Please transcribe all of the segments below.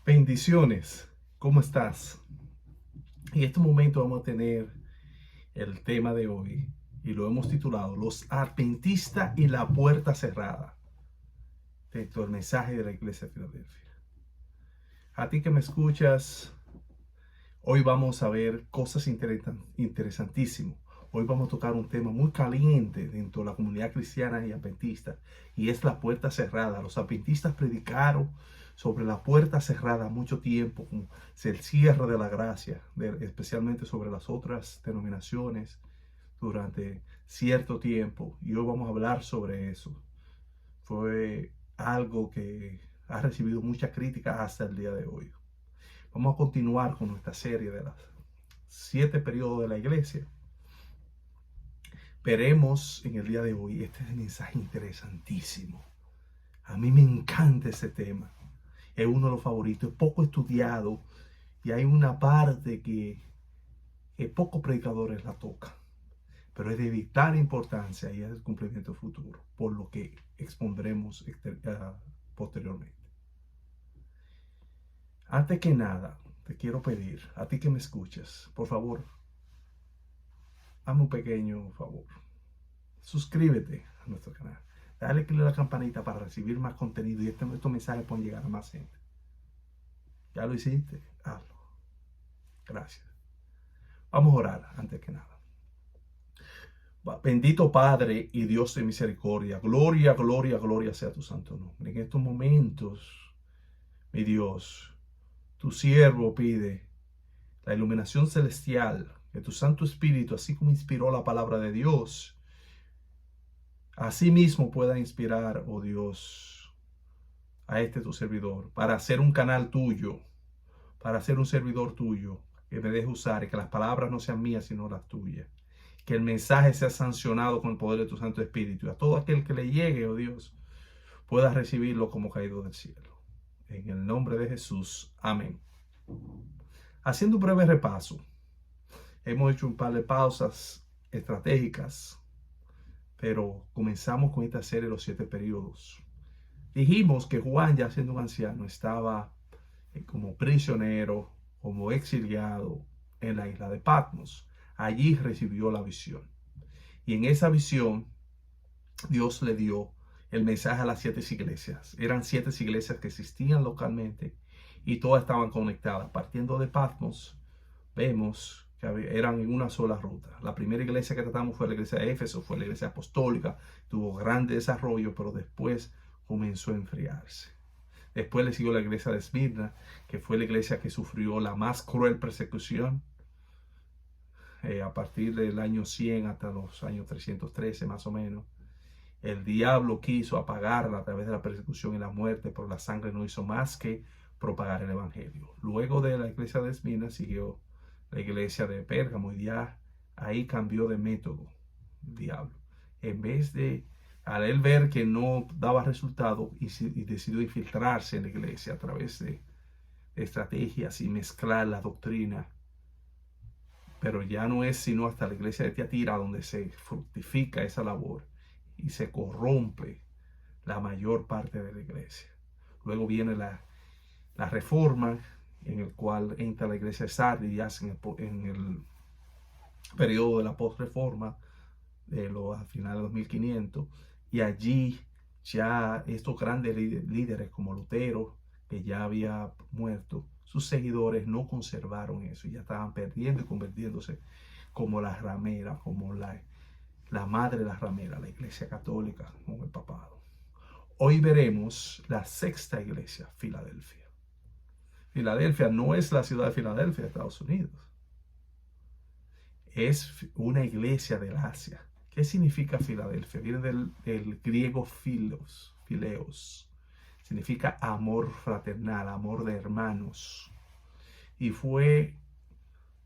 Bendiciones, ¿cómo estás? En este momento vamos a tener el tema de hoy y lo hemos titulado Los Adventistas y la Puerta Cerrada, dentro del mensaje de la Iglesia de Filadelfia. A ti que me escuchas, hoy vamos a ver cosas interesantísimas. Hoy vamos a tocar un tema muy caliente dentro de la comunidad cristiana y adventista, y es la puerta cerrada. Los adventistas predicaron sobre la puerta cerrada mucho tiempo, como el cierre de la gracia, especialmente sobre las otras denominaciones durante cierto tiempo. Y hoy vamos a hablar sobre eso. Fue algo que ha recibido mucha crítica hasta el día de hoy. Vamos a continuar con nuestra serie de las 7 periodos de la iglesia. Veremos en el día de hoy este mensaje interesantísimo. A mí me encanta ese tema. Es uno de los favoritos, es poco estudiado y hay una parte que pocos predicadores la tocan. Pero es de vital importancia y es el cumplimiento futuro, por lo que expondremos posteriormente. Antes que nada, te quiero pedir, a ti que me escuchas, por favor, hazme un pequeño favor. Suscríbete a nuestro canal. Dale clic a la campanita para recibir más contenido y estos mensajes pueden llegar a más gente. ¿Ya lo hiciste? Hazlo. Gracias. Vamos a orar antes que nada. Bendito Padre y Dios de misericordia, gloria, gloria, gloria sea tu santo nombre. En estos momentos, mi Dios, tu siervo pide la iluminación celestial, que tu Santo Espíritu, así como inspiró la palabra de Dios, así mismo pueda inspirar, oh Dios, a este tu servidor, para hacer un canal tuyo, para ser un servidor tuyo, que me deje usar y que las palabras no sean mías, sino las tuyas. Que el mensaje sea sancionado con el poder de tu Santo Espíritu. Y a todo aquel que le llegue, oh Dios, pueda recibirlo como caído del cielo. En el nombre de Jesús. Amén. Haciendo un breve repaso, hemos hecho un par de pausas estratégicas, pero comenzamos con esta serie de los 7 periodos. Dijimos que Juan, ya siendo un anciano, estaba como prisionero, como exiliado en la isla de Patmos. Allí recibió la visión. Y en esa visión, Dios le dio el mensaje a las 7 iglesias. Eran 7 iglesias que existían localmente y todas estaban conectadas. Partiendo de Patmos, vemos que eran en una sola ruta. La primera iglesia que tratamos fue la iglesia de Éfeso, fue la iglesia apostólica, tuvo gran desarrollo, pero después comenzó a enfriarse. Después le siguió la iglesia de Esmirna, que fue la iglesia que sufrió la más cruel persecución a partir del año 100 hasta los años 313 más o menos. El diablo quiso apagarla a través de la persecución y la muerte, pero la sangre no hizo más que propagar el evangelio. Luego de la iglesia de Esmirna siguió la iglesia de Pérgamo y ya ahí cambió de método el diablo. En vez de, al él ver que no daba resultado, y decidió infiltrarse en la iglesia a través de estrategias y mezclar la doctrina. Pero ya no es sino hasta la iglesia de Tiatira donde se fructifica esa labor y se corrompe la mayor parte de la iglesia. Luego viene la reforma, en el cual entra la iglesia de Sardis ya en el periodo de la post-reforma, a finales de 2500, y allí ya estos grandes líderes como Lutero, que ya había muerto, sus seguidores no conservaron eso, ya estaban perdiendo y convirtiéndose como la ramera, como la madre de la ramera, la iglesia católica, como el papado. Hoy veremos la 6ª iglesia, Filadelfia. Filadelfia no es la ciudad de Filadelfia, Estados Unidos. Es una iglesia del Asia. ¿Qué significa Filadelfia? Viene del griego fileos. Significa amor fraternal, amor de hermanos. Y fue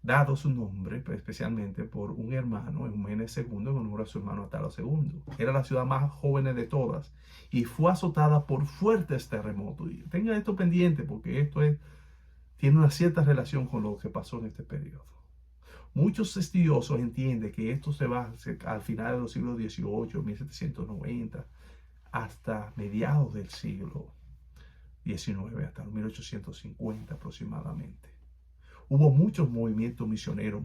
dado su nombre especialmente por un hermano, Eumenes II, en honor a su hermano Atalo II. Era la ciudad más joven de todas y fue azotada por fuertes terremotos. Y tengan esto pendiente porque esto tiene una cierta relación con lo que pasó en este periodo. Muchos estudiosos entienden que esto se va al final de los siglos XVIII, 1790, hasta mediados del siglo XIX hasta el 1850 aproximadamente. Hubo muchos movimientos misioneros,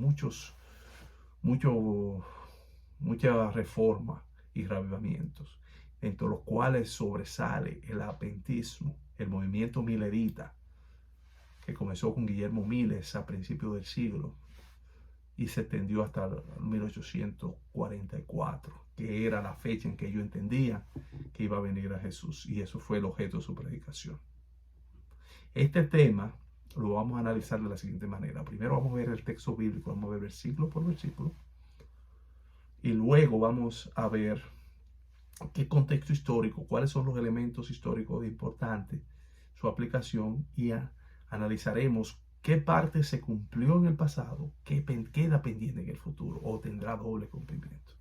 muchas reformas y reavivamientos, entre los cuales sobresale el adventismo, el movimiento milerita, que comenzó con Guillermo Miles a principios del siglo y se extendió hasta el 1844, que era la fecha en que ellos entendían que iba a venir a Jesús, y eso fue el objeto de su predicación. Este tema lo vamos a analizar de la siguiente manera. Primero vamos a ver el texto bíblico, vamos a ver versículo por versículo, y luego vamos a ver qué contexto histórico, cuáles son los elementos históricos importantes, su aplicación, y analizaremos qué parte se cumplió en el pasado, qué queda pendiente en el futuro o tendrá doble cumplimiento.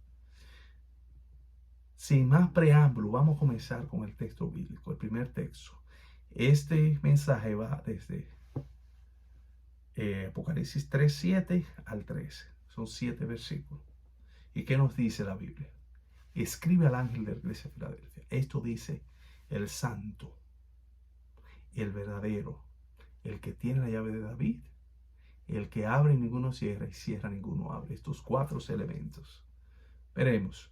Sin más preámbulo, vamos a comenzar con el texto bíblico, el primer texto. Este mensaje va desde Apocalipsis 3, 7 al 13. Son 7 versículos. ¿Y qué nos dice la Biblia? Escribe al ángel de la iglesia de Filadelfia. Esto dice el santo, el verdadero, el que tiene la llave de David, el que abre y ninguno cierra, y cierra ninguno abre. Estos 4 elementos. Veremos.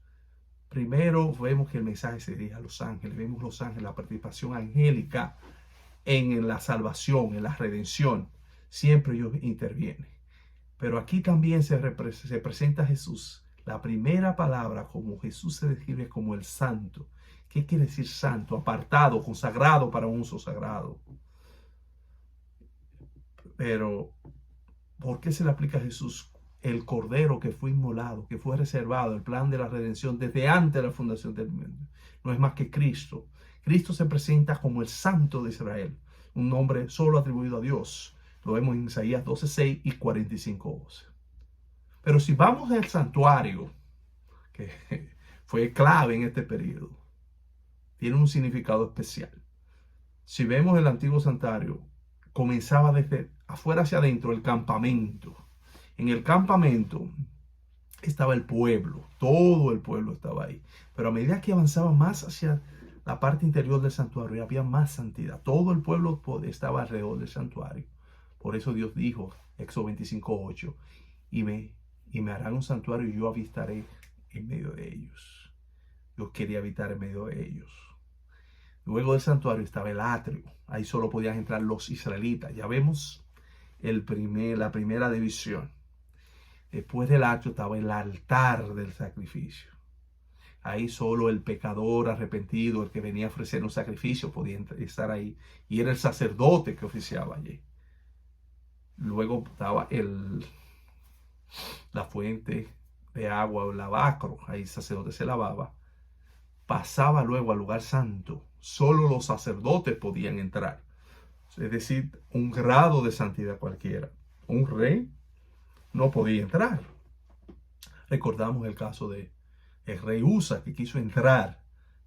Primero vemos que el mensaje se dirige a los ángeles. Vemos los ángeles, la participación angélica en la salvación, en la redención. Siempre ellos intervienen. Pero aquí también se presenta a Jesús. La primera palabra, como Jesús se describe como el santo. ¿Qué quiere decir santo? Apartado, consagrado para un uso sagrado. Pero, ¿por qué se le aplica a Jesús? El cordero que fue inmolado, que fue reservado, el plan de la redención desde antes de la fundación del mundo. No es más que Cristo. Cristo se presenta como el santo de Israel, un nombre solo atribuido a Dios. Lo vemos en Isaías 12:6 y 45:12. Pero si vamos al santuario, que fue clave en este periodo, tiene un significado especial. Si vemos el antiguo santuario, comenzaba desde afuera hacia adentro el campamento. En el campamento estaba el pueblo, todo el pueblo estaba ahí. Pero a medida que avanzaba más hacia la parte interior del santuario, había más santidad. Todo el pueblo estaba alrededor del santuario. Por eso Dios dijo, Éxodo 25:8, y me harán un santuario y yo habitaré en medio de ellos. Dios quería habitar en medio de ellos. Luego del santuario estaba el atrio. Ahí solo podían entrar los israelitas. Ya vemos la primera división. Después del atrio estaba el altar del sacrificio. Ahí solo el pecador arrepentido, el que venía a ofrecer un sacrificio, podía estar ahí. Y era el sacerdote que oficiaba allí. Luego estaba la fuente de agua o el lavacro. Ahí el sacerdote se lavaba. Pasaba luego al lugar santo. Solo los sacerdotes podían entrar. Es decir, un grado de santidad cualquiera. Un rey no podía entrar. Recordamos el caso de el rey Usa, que quiso entrar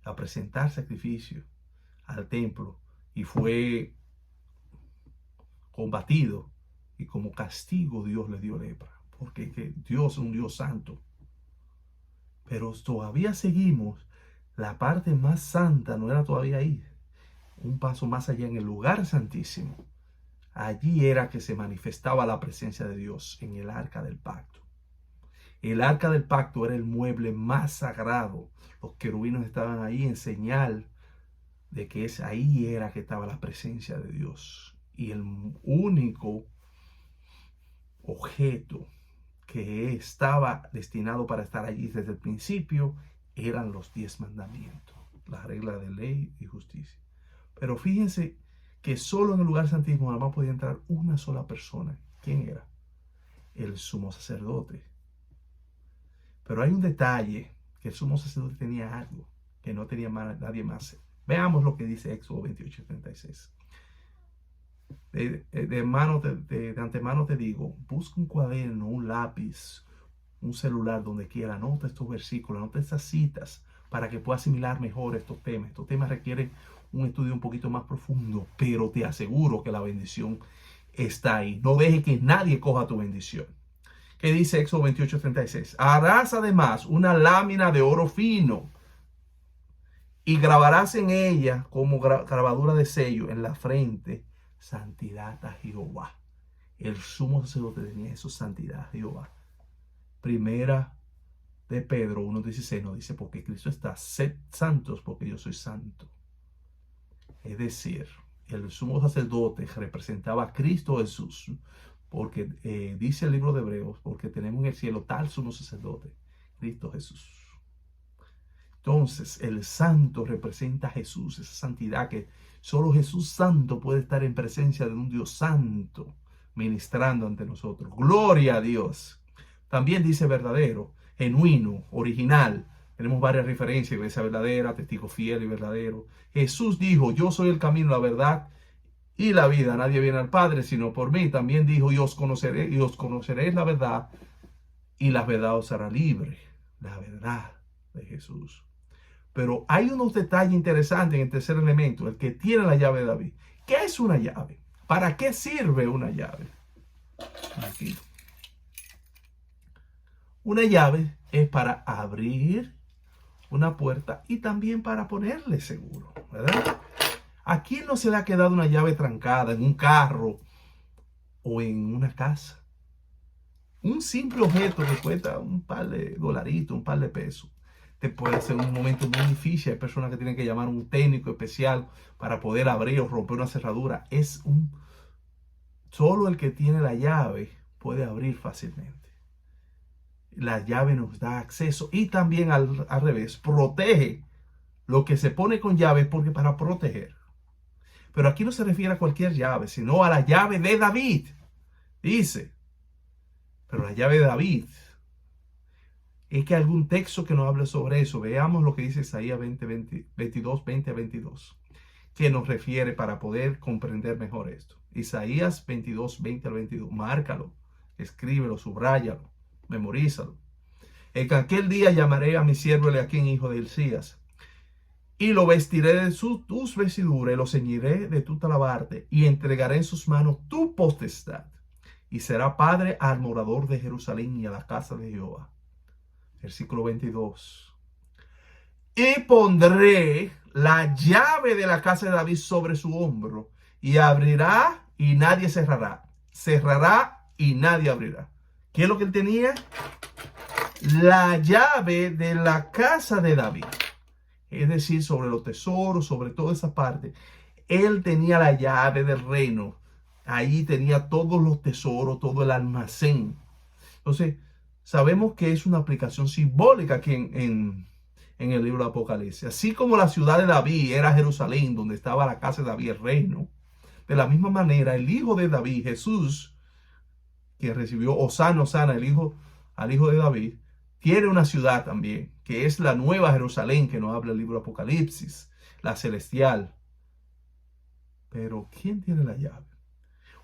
a presentar sacrificio al templo y fue combatido, y como castigo Dios le dio lepra, porque Dios es un Dios santo. Pero todavía seguimos, la parte más santa no era todavía ahí, un paso más allá en el lugar santísimo. Allí era que se manifestaba la presencia de Dios en el arca del pacto. El arca del pacto era el mueble más sagrado. Los querubines estaban ahí en señal de que ahí era que estaba la presencia de Dios. Y el único objeto que estaba destinado para estar allí desde el principio eran los 10 mandamientos, la regla de ley y justicia. Pero fíjense que solo en el lugar santísimo nada más podía entrar una sola persona. ¿Quién era? El sumo sacerdote. Pero hay un detalle, que el sumo sacerdote tenía algo que no tenía nadie más. Veamos lo que dice Éxodo 28:36. De antemano te digo, busca un cuaderno, un lápiz, un celular, donde quiera, anota estos versículos, anota estas citas, para que puedas asimilar mejor estos temas. Estos temas requieren un estudio un poquito más profundo, pero te aseguro que la bendición está ahí. No deje que nadie coja tu bendición. ¿Qué dice Éxodo 28:36? Harás además una lámina de oro fino y grabarás en ella como grabadura de sello en la frente, santidad a Jehová. El sumo sacerdote tenía eso, santidad a Jehová. Primera de Pedro 1:16 nos dice, porque Cristo está, sed santos porque yo soy santo. Es decir, el sumo sacerdote representaba a Cristo Jesús, porque dice el libro de Hebreos, porque tenemos en el cielo tal sumo sacerdote, Cristo Jesús. Entonces, el santo representa a Jesús, esa santidad que solo Jesús santo puede estar en presencia de un Dios santo, ministrando ante nosotros. Gloria a Dios. También dice verdadero, genuino, original. Tenemos varias referencias, iglesia verdadera, testigo fiel y verdadero. Jesús dijo, yo soy el camino, la verdad y la vida. Nadie viene al Padre sino por mí. También dijo, y os conoceréis la verdad, y la verdad os hará libre. La verdad de Jesús. Pero hay unos detalles interesantes en el tercer elemento, el que tiene la llave de David. ¿Qué es una llave? ¿Para qué sirve una llave? Aquí. Una llave es para abrir una puerta y también para ponerle seguro, ¿verdad? ¿A quién no se le ha quedado una llave trancada en un carro o en una casa? Un simple objeto que cuesta un par de dolaritos, un par de pesos, te puede hacer un momento muy difícil. Hay personas que tienen que llamar a un técnico especial para poder abrir o romper una cerradura. Solo el que tiene la llave puede abrir fácilmente. La llave nos da acceso y también al revés, protege lo que se pone con llave porque para proteger. Pero aquí no se refiere a cualquier llave, sino a la llave de David. Dice, pero la llave de David. Es que algún texto que nos hable sobre eso. Veamos lo que dice Isaías 22, 20 a 22, que nos refiere para poder comprender mejor esto. Isaías 22, 20 al 22. Márcalo, escríbelo, subráyalo, memorízalo. En aquel día llamaré a mi siervo Eliaquín, hijo de Hilcías, y lo vestiré de tus vestiduras, y lo ceñiré de tu talabarte, y entregaré en sus manos tu potestad, y será padre al morador de Jerusalén y a la casa de Jehová. Versículo 22. Y pondré la llave de la casa de David sobre su hombro, y abrirá y nadie cerrará. Cerrará y nadie abrirá. ¿Qué es lo que él tenía? La llave de la casa de David. Es decir, sobre los tesoros, sobre toda esa parte. Él tenía la llave del reino. Ahí tenía todos los tesoros, todo el almacén. Entonces, sabemos que es una aplicación simbólica aquí en el libro de Apocalipsis. Así como la ciudad de David era Jerusalén, donde estaba la casa de David, el reino. De la misma manera, el hijo de David, Jesús, que recibió Hosana, Hosana, al hijo de David, tiene una ciudad también, que es la nueva Jerusalén, que nos habla el libro de Apocalipsis, la celestial. Pero, ¿quién tiene la llave?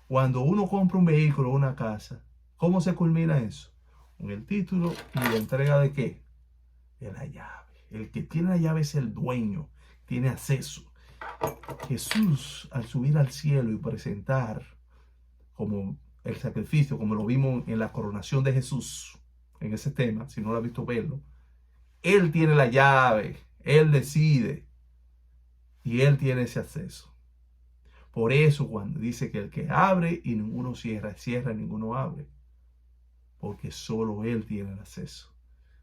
Cuando uno compra un vehículo o una casa, ¿cómo se culmina eso? Con el título y la entrega de ¿qué? De la llave. El que tiene la llave es el dueño, tiene acceso. Jesús, al subir al cielo y presentar como el sacrificio, como lo vimos en la coronación de Jesús, en ese tema, si no lo ha visto, verlo, Él tiene la llave, Él decide y Él tiene ese acceso. Por eso cuando dice que el que abre y ninguno cierra, cierra y ninguno abre, porque solo Él tiene el acceso.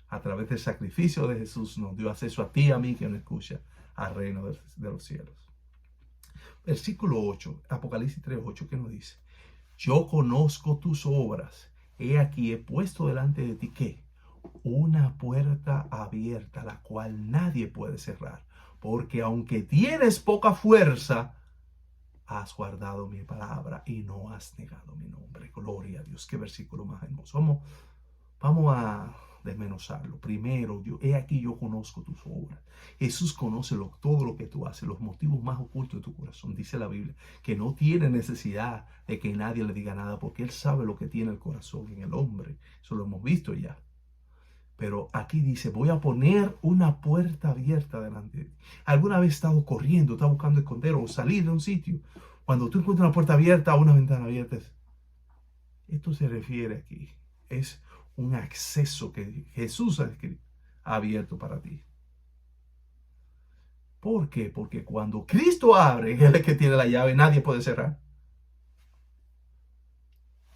A través del sacrificio de Jesús nos dio acceso a ti y a mí que nos escucha al reino de los cielos. Versículo 8, Apocalipsis 3:8, ¿qué nos dice? Yo conozco tus obras. He aquí, he puesto delante de ti, ¿qué? Una puerta abierta, la cual nadie puede cerrar. Porque aunque tienes poca fuerza, has guardado mi palabra y no has negado mi nombre. Gloria a Dios. Qué versículo más hermoso. Vamos a desmenuzarlo. Primero, he aquí yo conozco tus obras. Jesús conoce todo lo que tú haces, los motivos más ocultos de tu corazón. Dice la Biblia que no tiene necesidad de que nadie le diga nada porque Él sabe lo que tiene el corazón en el hombre. Eso lo hemos visto ya. Pero aquí dice, voy a poner una puerta abierta delante de ti. ¿Alguna vez has estado corriendo, estás buscando esconder o salir de un sitio? Cuando tú encuentras una puerta abierta o una ventana abierta, esto se refiere aquí. Es un acceso que Jesús ha abierto para ti. ¿Por qué? Porque cuando Cristo abre, Él es el que tiene la llave, nadie puede cerrar.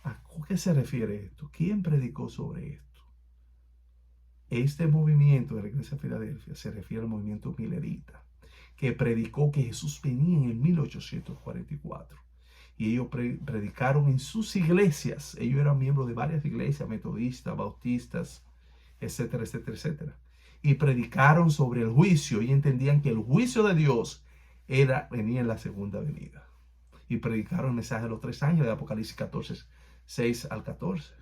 ¿A qué se refiere esto? ¿Quién predicó sobre esto? Este movimiento de la Iglesia de Filadelfia se refiere al movimiento milerita, que predicó que Jesús venía en el 1844. Y ellos predicaron en sus iglesias. Ellos eran miembros de varias iglesias, metodistas, bautistas, etcétera, etcétera, etcétera. Y predicaron sobre el juicio y entendían que el juicio de Dios venía en la segunda venida. Y predicaron el mensaje de los 3 años de Apocalipsis 14, 6 al 14.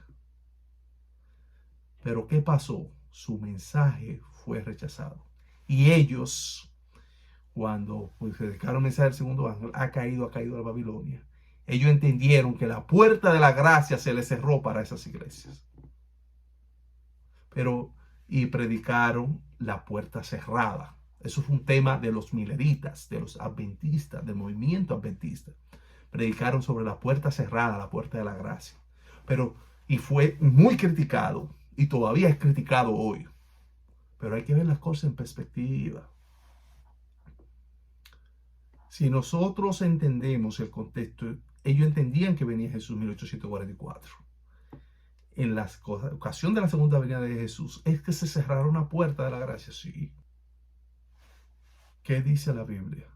Pero ¿qué pasó? Su mensaje fue rechazado. Y ellos, cuando predicaron el mensaje del segundo ángel, ha caído a la Babilonia. Ellos entendieron que la puerta de la gracia se les cerró para esas iglesias. Y predicaron la puerta cerrada. Eso fue un tema de los mileritas, de los adventistas, del movimiento adventista. Predicaron sobre la puerta cerrada, la puerta de la gracia. Y fue muy criticado, y todavía es criticado hoy. Pero hay que ver las cosas en perspectiva. Si nosotros entendemos el contexto, ellos entendían que venía Jesús en 1844. En la ocasión de la segunda venida de Jesús, es que se cerrará una puerta de la gracia, sí. ¿Qué dice la Biblia?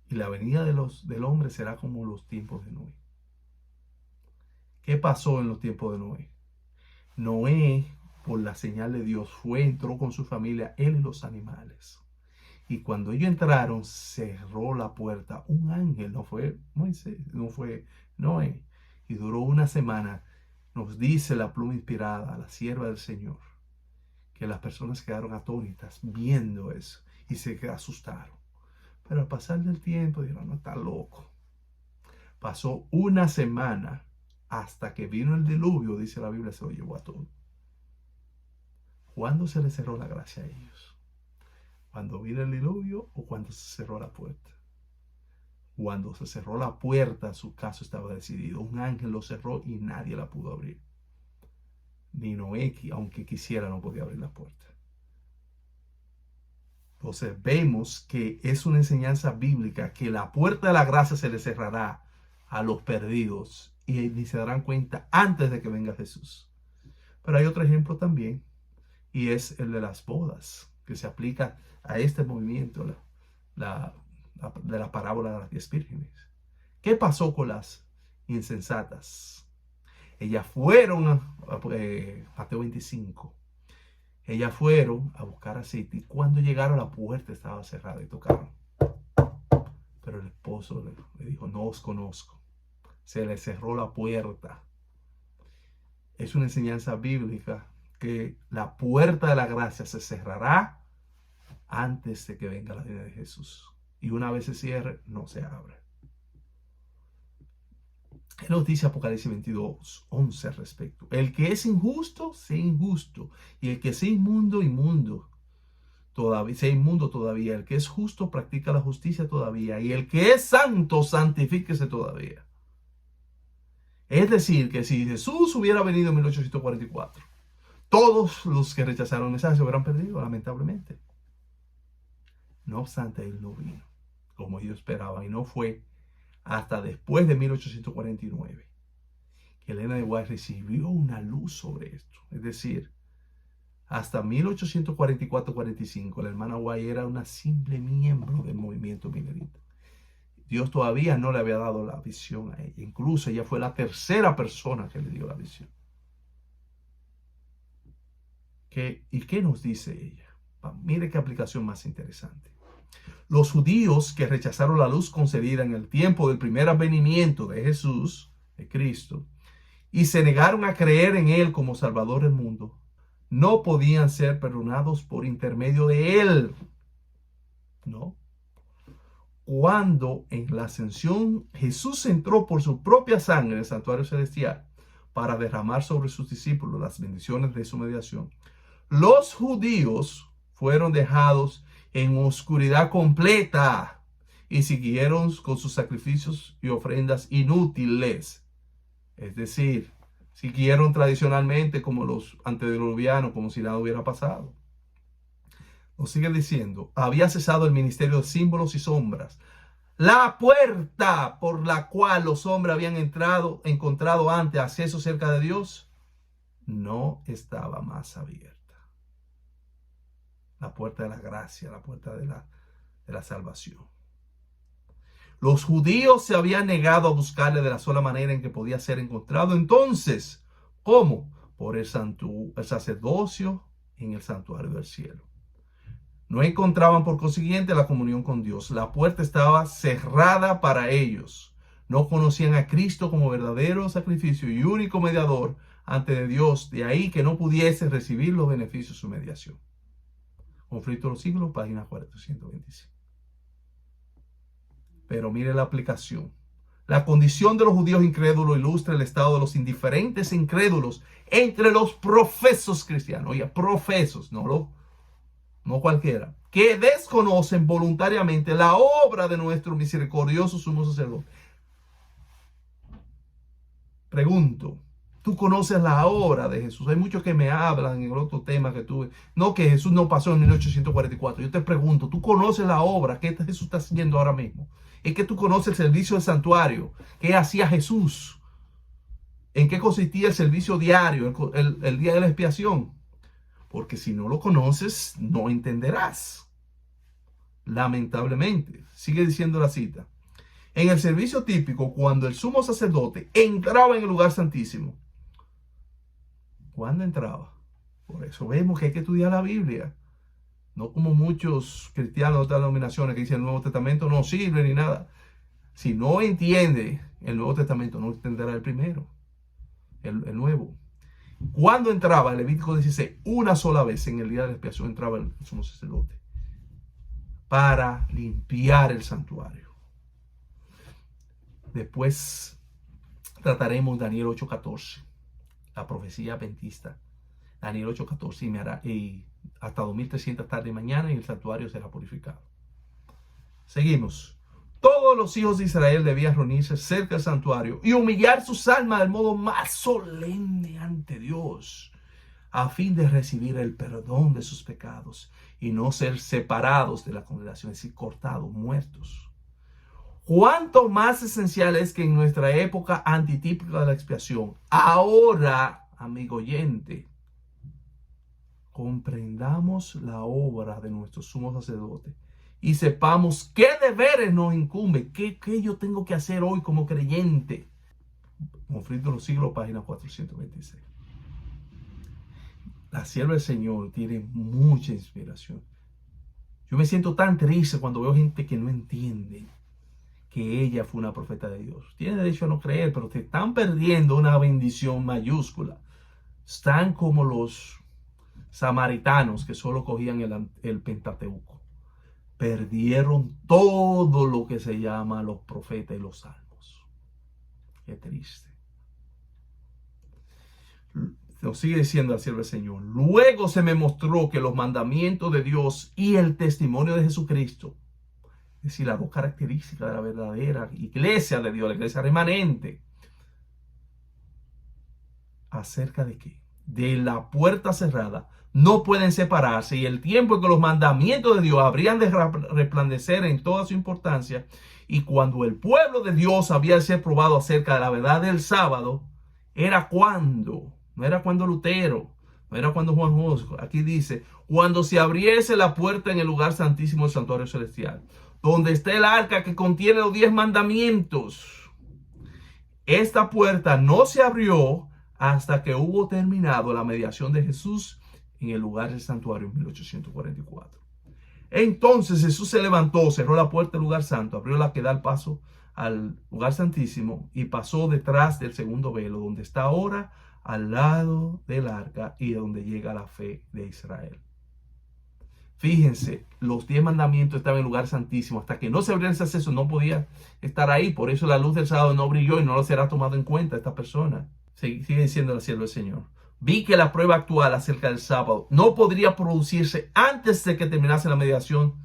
Y la venida del hombre será como los tiempos de Noé. ¿Qué pasó en los tiempos de Noé? Noé, por la señal de Dios, entró con su familia, él y los animales. Y cuando ellos entraron, cerró la puerta. Un ángel, no fue Moisés, no fue Noé. Y duró una semana. Nos dice la pluma inspirada, la sierva del Señor, que las personas quedaron atónitas viendo eso y se asustaron. Pero al pasar del tiempo dijeron, no, está loco. Pasó una semana hasta que vino el diluvio, dice la Biblia, se lo llevó a todo. ¿Cuándo se les cerró la gracia a ellos? ¿Cuando vino el diluvio o cuando se cerró la puerta? Cuando se cerró la puerta, su caso estaba decidido. Un ángel lo cerró y nadie la pudo abrir. Ni Noé, aunque quisiera, no podía abrir la puerta. Entonces vemos que es una enseñanza bíblica que la puerta de la gracia se le cerrará a los perdidos y ni se darán cuenta antes de que venga Jesús. Pero hay otro ejemplo también, y es el de las bodas, que se aplica a este movimiento, de la parábola de las 10 vírgenes. ¿Qué pasó con las insensatas? Ellas fueron a Mateo 25. Ellas fueron a buscar aceite y cuando llegaron la puerta estaba cerrada y tocaron. Pero el esposo le dijo, no os conozco. Se le cerró la puerta. Es una enseñanza bíblica que la puerta de la gracia se cerrará antes de que venga la venida de Jesús. Y una vez se cierre, no se abre. Él nos dice Apocalipsis 22, 11 al respecto. El que es injusto, sea injusto. Y el que sea inmundo, inmundo. Sea inmundo todavía. El que es justo, practica la justicia todavía. Y el que es santo, santifíquese todavía. Es decir, que si Jesús hubiera venido en 1844, todos los que rechazaron el mensaje se hubieran perdido, lamentablemente. No obstante, Él no vino como ellos esperaban. Y no fue hasta después de 1849 que Elena de White recibió una luz sobre esto. Es decir, hasta 1844-45 la hermana White era una simple miembro del movimiento milerita. Dios todavía no le había dado la visión a ella. Incluso ella fue la tercera persona que le dio la visión. ¿Y qué nos dice ella? Mire qué aplicación más interesante. Los judíos que rechazaron la luz concedida en el tiempo del primer advenimiento de Jesús, de Cristo, y se negaron a creer en Él como Salvador del mundo, no podían ser perdonados por intermedio de Él. No. Cuando en la ascensión Jesús entró por su propia sangre en el santuario celestial para derramar sobre sus discípulos las bendiciones de su mediación, los judíos fueron dejados en oscuridad completa y siguieron con sus sacrificios y ofrendas inútiles. Es decir, siguieron tradicionalmente como los antediluvianos, como si nada hubiera pasado. Nos sigue diciendo, había cesado el ministerio de símbolos y sombras. La puerta por la cual los hombres habían encontrado antes acceso cerca de Dios, no estaba más abierta. La puerta de la gracia, la puerta de la salvación. Los judíos se habían negado a buscarle de la sola manera en que podía ser encontrado. Entonces, ¿cómo? Por el sacerdocio en el santuario del cielo. No encontraban por consiguiente la comunión con Dios. La puerta estaba cerrada para ellos. No conocían a Cristo como verdadero sacrificio y único mediador ante de Dios. De ahí que no pudiese recibir los beneficios de su mediación. Conflicto de los siglos, página 425. Pero mire la aplicación. La condición de los judíos incrédulos ilustra el estado de los indiferentes incrédulos entre los profesos cristianos. Oye, profesos, no cualquiera. Que desconocen voluntariamente la obra de nuestro misericordioso sumo sacerdote. Pregunto, ¿tú conoces la obra de Jesús? Hay muchos que me hablan en el otro tema que tuve. No, que Jesús no pasó en 1844. Yo te pregunto, ¿tú conoces la obra que Jesús está haciendo ahora mismo? Es que tú conoces el servicio del santuario. ¿Qué hacía Jesús? ¿En qué consistía el servicio diario, el día de la expiación? Porque si no lo conoces, no entenderás. Lamentablemente. Sigue diciendo la cita. En el servicio típico, cuando el sumo sacerdote entraba en el lugar santísimo. ¿Cuándo entraba? Por eso vemos que hay que estudiar la Biblia. No como muchos cristianos de otras denominaciones que dicen el Nuevo Testamento no sirve ni nada. Si no entiende el Nuevo Testamento, no entenderá el primero, el nuevo. Cuando entraba, el Levítico 16, una sola vez en el día de la expiación entraba el sumo sacerdote para limpiar el santuario. Después trataremos Daniel 8:14, la profecía adventista. Daniel 8:14 y hasta 2300 tarde y mañana y el santuario será purificado. Seguimos. Todos los hijos de Israel debían reunirse cerca del santuario y humillar sus almas del modo más solemne ante Dios, a fin de recibir el perdón de sus pecados y no ser separados de la congregación, es decir, cortados, muertos. Cuánto más esencial es que en nuestra época antitípica de la expiación, ahora, amigo oyente, comprendamos la obra de nuestro sumo sacerdote y sepamos qué deberes nos incumbe, qué yo tengo que hacer hoy como creyente. Conflicto de los siglos, página 426. La sierva del Señor tiene mucha inspiración. Yo me siento tan triste cuando veo gente que no entiende que ella fue una profeta de Dios. Tiene derecho a no creer, pero te están perdiendo una bendición mayúscula. Están como los samaritanos que solo cogían el Pentateuco. Perdieron todo lo que se llama los profetas y los salmos. Qué triste. Nos sigue diciendo la sierva del Señor. Luego se me mostró que los mandamientos de Dios y el testimonio de Jesucristo, es decir, las dos características de la verdadera iglesia de Dios, la iglesia remanente, ¿acerca de qué? De la puerta cerrada, no pueden separarse, y el tiempo en que los mandamientos de Dios habrían de resplandecer en toda su importancia, y cuando el pueblo de Dios había de ser probado acerca de la verdad del sábado, era cuando, no era cuando Lutero, no era cuando Juan Bosco, aquí dice, cuando se abriese la puerta en el lugar santísimo del santuario celestial, donde está el arca que contiene los 10 mandamientos. Esta puerta no se abrió hasta que hubo terminado la mediación de Jesús en el lugar del santuario en 1844. Entonces Jesús se levantó, cerró la puerta del lugar santo, abrió la que da el paso al lugar santísimo y pasó detrás del segundo velo, donde está ahora al lado del arca y donde llega la fe de Israel. Fíjense, los 10 mandamientos estaban en el lugar santísimo. Hasta que no se abriera ese acceso, no podía estar ahí. Por eso la luz del sábado no brilló y no lo será tomado en cuenta esta persona. Sigue diciendo la sierva del Señor. Vi que la prueba actual acerca del sábado no podría producirse antes de que terminase la mediación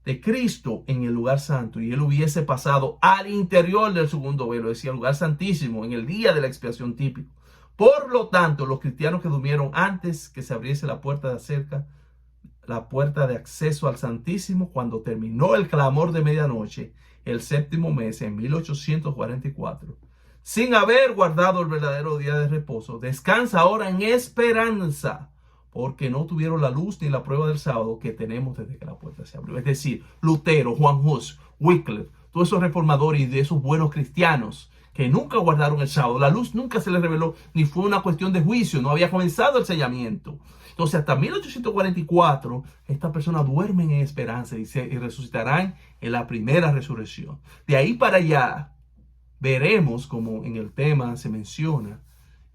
de Cristo en el lugar santo y él hubiese pasado al interior del segundo velo, es decir, al lugar santísimo, en el día de la expiación típico. Por lo tanto, los cristianos que durmieron antes que se abriese la puerta de acceso al Santísimo, cuando terminó el clamor de medianoche, el séptimo mes, en 1844, sin haber guardado el verdadero día de reposo, descansa ahora en esperanza, porque no tuvieron la luz ni la prueba del sábado que tenemos desde que la puerta se abrió. Es decir, Lutero, Juan Hus, Wycliffe, todos esos reformadores y de esos buenos cristianos que nunca guardaron el sábado, la luz nunca se les reveló, ni fue una cuestión de juicio, no había comenzado el sellamiento. Entonces, hasta 1844, estas personas duermen en esperanza y resucitarán en la primera resurrección. De ahí para allá, veremos como en el tema se menciona,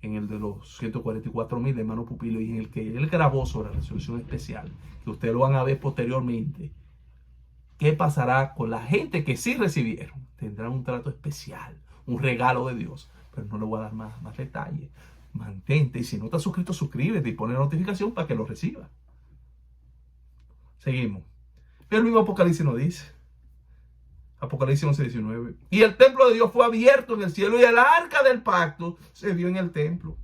en el de los 144,000 de hermano Pupilo, y en el que él grabó sobre la resurrección especial, que ustedes lo van a ver posteriormente. ¿Qué pasará con la gente que sí recibieron? Tendrán un trato especial, un regalo de Dios, pero no le voy a dar más detalles. Mantente, y si no estás suscrito, suscríbete y pone la notificación para que lo reciba. Seguimos. El mismo Apocalipsis nos dice, Apocalipsis 11:19, y el templo de Dios fue abierto en el cielo, y el arca del pacto se vio en el templo.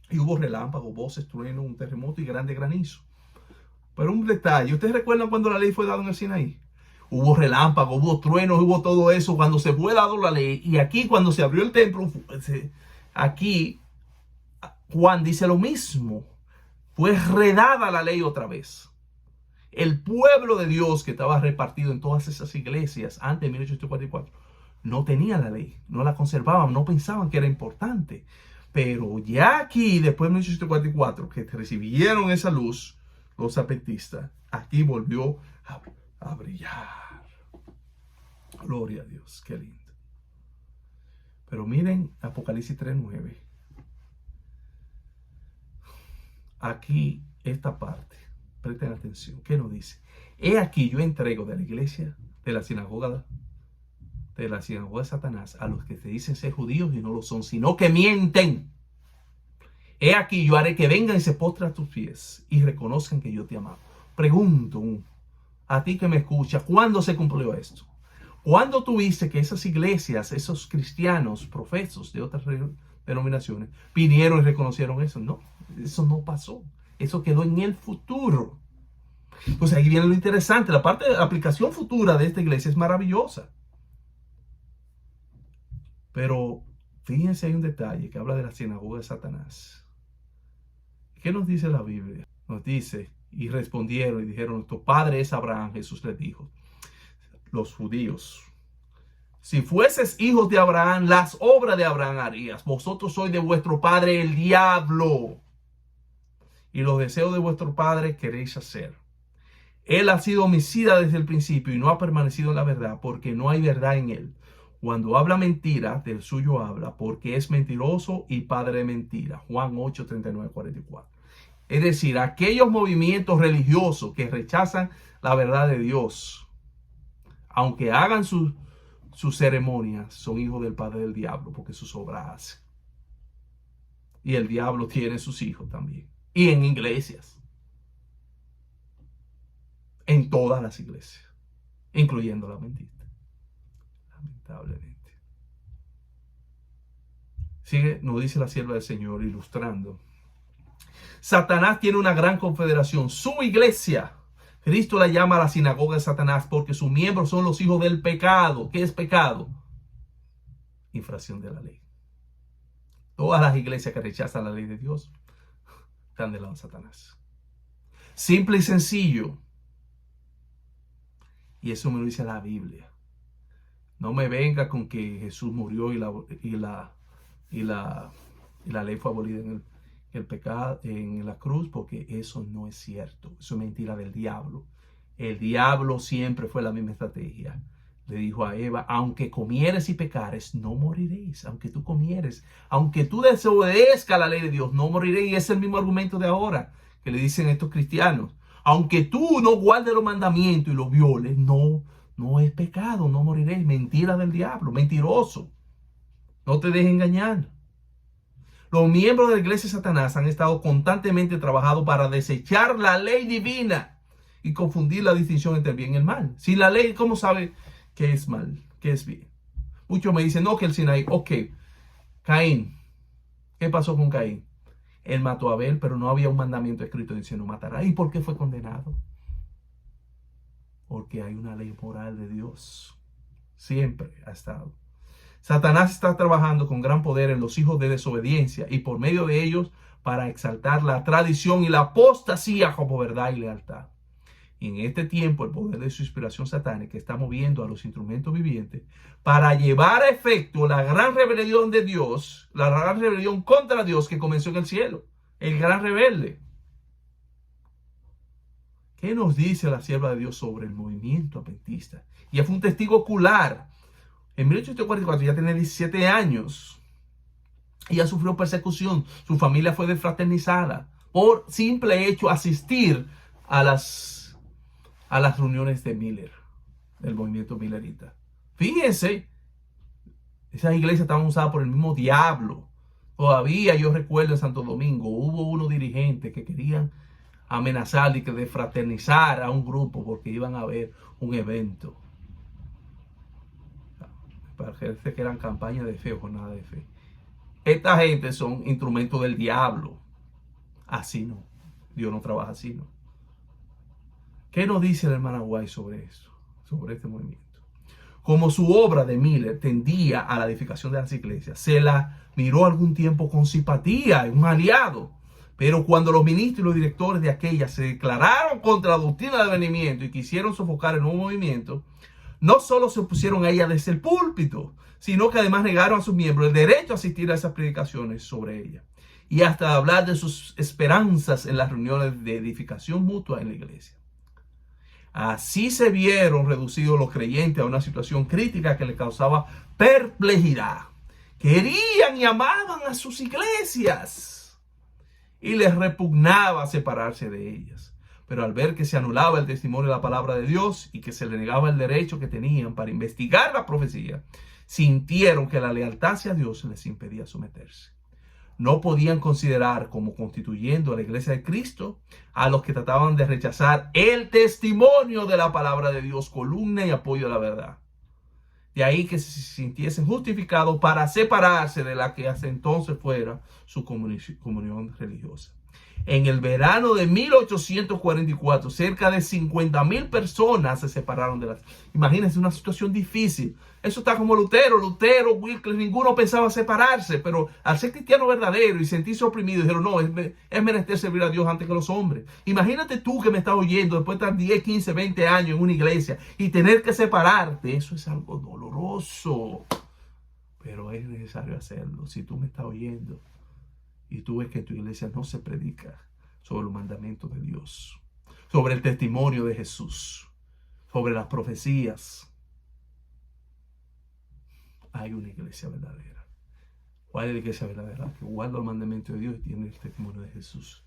Y hubo relámpagos, voces, truenos, un terremoto y grande granizo. Pero un detalle, ¿ustedes recuerdan cuando la ley fue dada en el Sinaí? Hubo relámpagos, hubo truenos, hubo todo eso cuando se fue dado la ley. Y aquí cuando se abrió el templo, aquí Juan dice lo mismo. Fue redada la ley otra vez. El pueblo de Dios que estaba repartido en todas esas iglesias antes de 1844 no tenía la ley, no la conservaban, no pensaban que era importante. Pero ya aquí, después de 1844, que recibieron esa luz, los adventistas, aquí volvió a brillar. Gloria a Dios, qué lindo. Pero miren Apocalipsis 3:9. Aquí esta parte, presten atención, ¿qué nos dice? He aquí yo entrego de la iglesia, de la sinagoga de Satanás, a los que se dicen ser judíos y no lo son, sino que mienten. He aquí yo haré que vengan y se postren a tus pies y reconozcan que yo te amaba. Pregunto a ti que me escucha, ¿cuándo se cumplió esto? ¿Cuándo tuviste que esas iglesias, esos cristianos, profesos de otras denominaciones, vinieron y reconocieron eso? No, eso no pasó. Eso quedó en el futuro. Pues ahí viene lo interesante. La parte de la aplicación futura de esta iglesia es maravillosa. Pero fíjense, hay un detalle que habla de la sinagoga de Satanás. ¿Qué nos dice la Biblia? Nos dice, y respondieron y dijeron, nuestro padre es Abraham. Jesús les dijo, los judíos, si fueses hijos de Abraham, las obras de Abraham harías. Vosotros sois de vuestro padre el diablo, y los deseos de vuestro padre queréis hacer. Él ha sido homicida desde el principio y no ha permanecido en la verdad, porque no hay verdad en él. Cuando habla mentira, del suyo habla, porque es mentiroso y padre de mentira. Juan 8, 39, 44. Es decir, aquellos movimientos religiosos que rechazan la verdad de Dios, aunque hagan sus ceremonias, son hijos del padre del diablo, porque sus obras hacen. Y el diablo tiene sus hijos también. Y en iglesias. En todas las iglesias. Incluyendo la mentira. Lamentablemente. Sigue, nos dice la sierva del Señor, ilustrando. Satanás tiene una gran confederación, su iglesia. Cristo la llama la sinagoga de Satanás porque sus miembros son los hijos del pecado. ¿Qué es pecado? Infracción de la ley. Todas las iglesias que rechazan la ley de Dios están del lado de Satanás. Simple y sencillo. Y eso me lo dice la Biblia. No me venga con que Jesús murió y la ley fue abolida en el pecado, en la cruz, porque eso no es cierto. Eso es mentira del diablo. El diablo siempre fue la misma estrategia. Le dijo a Eva, aunque comieres y pecares, no moriréis. Aunque tú comieres, aunque tú desobedezcas la ley de Dios, no moriréis. Y es el mismo argumento de ahora que le dicen estos cristianos. Aunque tú no guardes los mandamientos y los violes, no es pecado, no moriréis. Mentira del diablo, mentiroso. No te dejes engañar. Los miembros de la iglesia de Satanás han estado constantemente trabajando para desechar la ley divina y confundir la distinción entre el bien y el mal. Si la ley, ¿cómo sabe qué es mal, qué es bien? Muchos me dicen, no, que el Sinaí, ok, Caín, ¿Qué pasó con Caín? Él mató a Abel, pero no había un mandamiento escrito diciendo matará. ¿Y por qué fue condenado? Porque hay una ley moral de Dios. Siempre ha estado. Satanás está trabajando con gran poder en los hijos de desobediencia y por medio de ellos para exaltar la tradición y la apostasía como verdad y lealtad. Y en este tiempo el poder de su inspiración satánica está moviendo a los instrumentos vivientes para llevar a efecto la gran rebelión de Dios, la gran rebelión contra Dios que comenzó en el cielo, el gran rebelde. ¿Qué nos dice la sierva de Dios sobre el movimiento adventista? Ella fue un testigo ocular. En 1844 ya tenía 17 años. Ella sufrió persecución. Su familia fue desfraternizada por simple hecho asistir a las reuniones de Miller, del movimiento millerita. Fíjense, esas iglesias estaban usadas por el mismo diablo. Todavía yo recuerdo en Santo Domingo, hubo unos dirigentes que querían amenazar y que desfraternizar a un grupo porque iban a ver un evento. Parece que eran campañas de fe o jornada de fe. Esta gente son instrumentos del diablo. Así no. Dios no trabaja así, ¿no? ¿Qué nos dice la hermana White sobre eso? Sobre este movimiento. Como su obra de Miller tendía a la edificación de las iglesias, se la miró algún tiempo con simpatía, un aliado. Pero cuando los ministros y los directores de aquella se declararon contra la doctrina del advenimiento y quisieron sofocar el nuevo movimiento, no solo se opusieron a ella desde el púlpito, sino que además negaron a sus miembros el derecho a asistir a esas predicaciones sobre ella y hasta hablar de sus esperanzas en las reuniones de edificación mutua en la iglesia. Así se vieron reducidos los creyentes a una situación crítica que les causaba perplejidad. Querían y amaban a sus iglesias y les repugnaba separarse de ellas. Pero al ver que se anulaba el testimonio de la palabra de Dios y que se le negaba el derecho que tenían para investigar la profecía, sintieron que la lealtad hacia Dios les impedía someterse. No podían considerar como constituyendo a la iglesia de Cristo a los que trataban de rechazar el testimonio de la palabra de Dios, columna y apoyo a la verdad. De ahí que se sintiesen justificados para separarse de la que hasta entonces fuera su comunión religiosa. En el verano de 1844, cerca de 50,000 personas se separaron de las... Imagínense una situación difícil. Eso está como Lutero, Wycliffe, ninguno pensaba separarse, pero al ser cristiano verdadero y sentirse oprimido, dijeron, no, es menester servir a Dios antes que los hombres. Imagínate tú que me estás oyendo después de estar 10, 15, 20 años en una iglesia y tener que separarte. Eso es algo doloroso, pero es necesario hacerlo. Si tú me estás oyendo y tú ves que en tu iglesia no se predica sobre los mandamientos de Dios, sobre el testimonio de Jesús, sobre las profecías, hay una iglesia verdadera. ¿Cuál es la iglesia verdadera? Que guarda los mandamientos de Dios y tiene el testimonio de Jesús.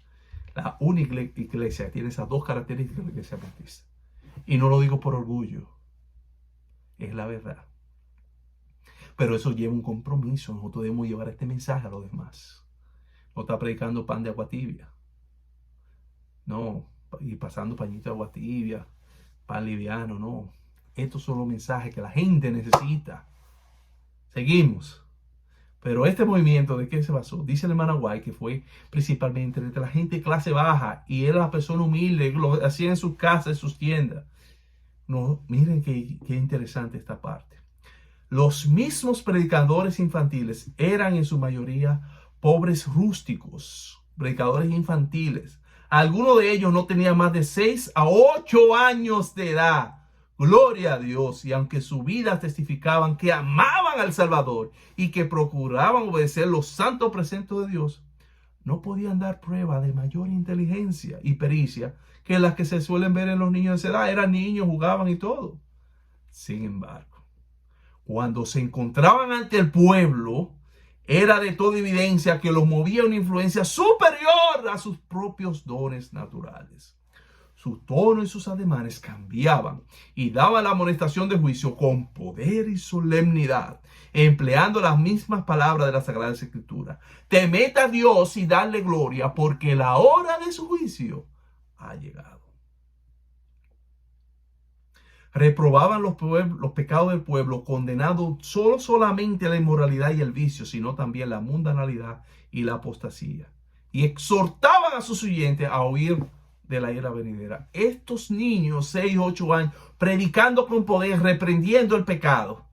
La única iglesia que tiene esas dos características es la iglesia adventista. Y no lo digo por orgullo, es la verdad. Pero eso lleva un compromiso. Nosotros debemos llevar este mensaje a los demás. No está predicando pan de agua tibia. No, y pasando pañito de agua tibia, pan liviano, no. Estos son los mensajes que la gente necesita. Seguimos. Pero este movimiento, ¿de qué se basó? Dice el hermano White que fue principalmente entre la gente de clase baja y era la persona humilde, lo hacía en sus casas, en sus tiendas. No, miren qué interesante esta parte. Los mismos predicadores infantiles eran en su mayoría pobres rústicos, predicadores infantiles. Algunos de ellos no tenían más de 6 a 8 años de edad. Gloria a Dios. Y aunque su vida testificaban que amaban al Salvador y que procuraban obedecer los santos preceptos de Dios, no podían dar prueba de mayor inteligencia y pericia que las que se suelen ver en los niños de esa edad. Eran niños, jugaban y todo. Sin embargo, cuando se encontraban ante el pueblo, era de toda evidencia que los movía una influencia superior a sus propios dones naturales. Su tono y sus ademanes cambiaban y daban la amonestación de juicio con poder y solemnidad, empleando las mismas palabras de la Sagrada Escritura. Temed a Dios y dadle gloria, porque la hora de su juicio ha llegado. Reprobaban los pecados del pueblo, condenando solamente a la inmoralidad y el vicio, sino también la mundanalidad y la apostasía. Y exhortaban a sus oyentes a huir de la ira venidera. Estos niños, 6, 8 años, predicando con poder, reprendiendo el pecado,